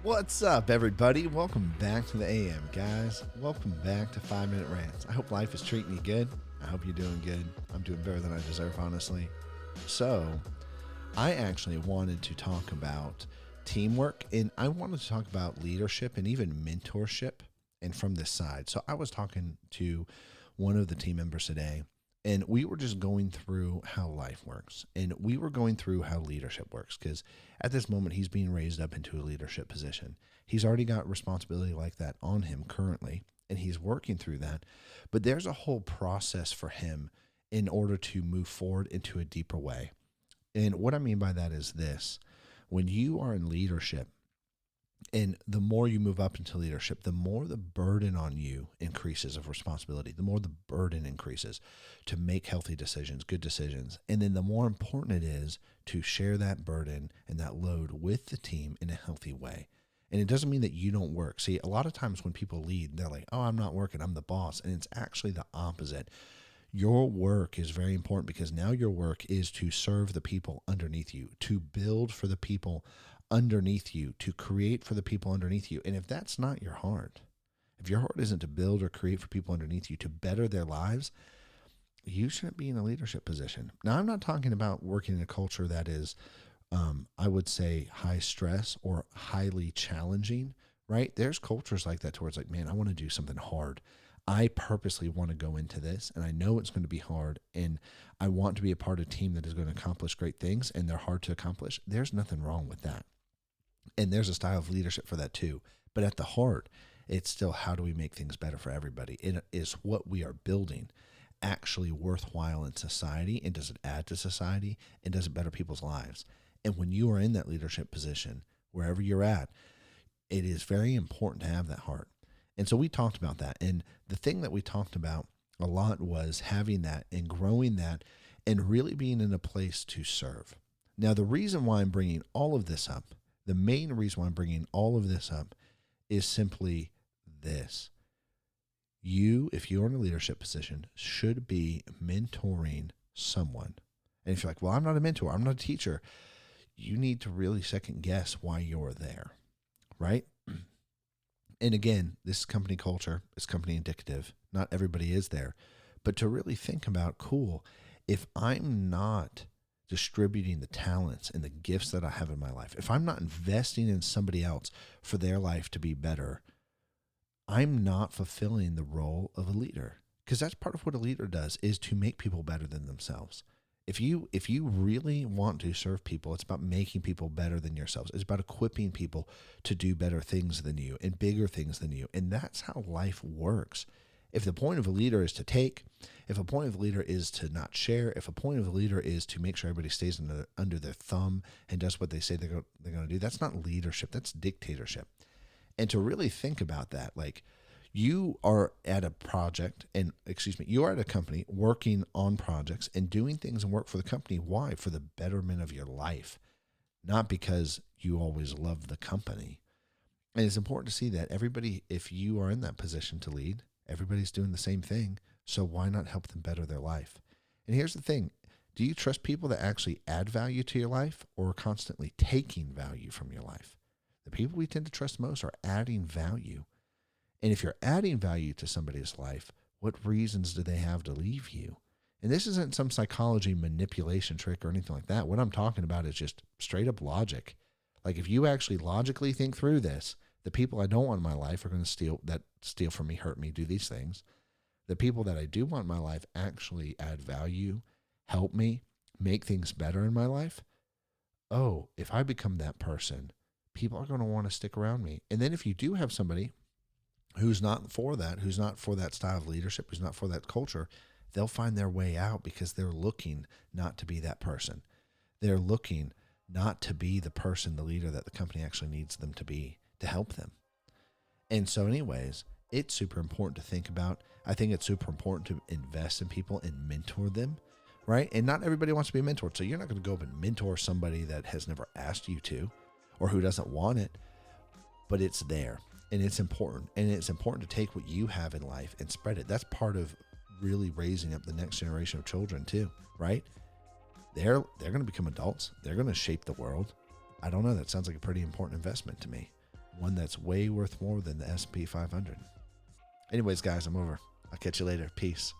What's up, everybody? Welcome back to the AM, guys. Welcome back to 5 Minute Rants. I hope life is treating you good. I hope you're doing good. I'm doing better than I deserve, honestly. So, I actually wanted to talk about teamwork, and I wanted to talk about leadership and even mentorship, and from this side. So, I was talking to one of the team members today, and we were just going through how life works, and we were going through how leadership works, because at this moment, he's being raised up into a leadership position. He's already got responsibility like that on him currently, and he's working through that. But there's a whole process for him in order to move forward into a deeper way. And what I mean by that is this: when you are in leadership, and the more you move up into leadership, the more the burden on you increases of responsibility, the more the burden increases to make healthy decisions, good decisions. And then the more important it is to share that burden and that load with the team in a healthy way. And it doesn't mean that you don't work. See, a lot of times when people lead, they're like, oh, I'm not working, I'm the boss. And it's actually the opposite. Your work is very important, because now your work is to serve the people underneath you, to build for the people underneath you, to create for the people underneath you. And if that's not your heart, if your heart isn't to build or create for people underneath you to better their lives, you shouldn't be in a leadership position. Now, I'm not talking about working in a culture that is, I would say, high stress or highly challenging, right? There's cultures like that towards like, man, I want to do something hard. I purposely want to go into this, and I know it's going to be hard, and I want to be a part of a team that is going to accomplish great things, and they're hard to accomplish. There's nothing wrong with that. And there's a style of leadership for that too. But at the heart, it's still, how do we make things better for everybody? It is what we are building actually worthwhile in society, and does it add to society, and does it better people's lives? And when you are in that leadership position, wherever you're at, it is very important to have that heart. And so we talked about that. And the thing that we talked about a lot was having that and growing that and really being in a place to serve. Now, the reason why I'm bringing all of this up, the main reason why I'm bringing all of this up, is simply this. You, if you're in a leadership position, should be mentoring someone. And if you're like, well, I'm not a mentor, I'm not a teacher, you need to really second guess why you're there, right? And again, this is company culture, it's company indicative. Not everybody is there. But to really think about, cool, if I'm not distributing the talents and the gifts that I have in my life, if I'm not investing in somebody else for their life to be better, I'm not fulfilling the role of a leader. Because that's part of what a leader does, is to make people better than themselves. If you really want to serve people, it's about making people better than yourselves. It's about equipping people to do better things than you and bigger things than you. And that's how life works. If the point of a leader is to take, if a point of a leader is to not share, if a point of a leader is to make sure everybody stays under their thumb and does what they say they're going to do, that's not leadership, that's dictatorship. And to really think about that, like, you are at a project, you are at a company working on projects and doing things and work for the company. Why? For the betterment of your life, not because you always love the company. And it's important to see that everybody, if you are in that position to lead, everybody's doing the same thing. So why not help them better their life? And here's the thing. Do you trust people that actually add value to your life, or are constantly taking value from your life? The people we tend to trust most are adding value. And if you're adding value to somebody's life, what reasons do they have to leave you? And this isn't some psychology manipulation trick or anything like that. What I'm talking about is just straight up logic. Like, if you actually logically think through this, the people I don't want in my life are going to steal from me, hurt me, do these things. The people that I do want in my life actually add value, help me, make things better in my life. Oh, if I become that person, people are going to want to stick around me. And then if you do have somebody who's not for that style of leadership, who's not for that culture, they'll find their way out, because they're looking not to be that person. They're looking not to be the person, the leader that the company actually needs them to be to help them. And so anyways, it's super important to think about. I think it's super important to invest in people and mentor them, right? And not everybody wants to be mentored. So you're not going to go up and mentor somebody that has never asked you to, or who doesn't want it, but it's there. And it's important. And it's important to take what you have in life and spread it. That's part of really raising up the next generation of children too, right? They're going to become adults. They're going to shape the world. I don't know. That sounds like a pretty important investment to me. one that's way worth more than the S&P 500. Anyways, guys, I'm over. I'll catch you later. Peace.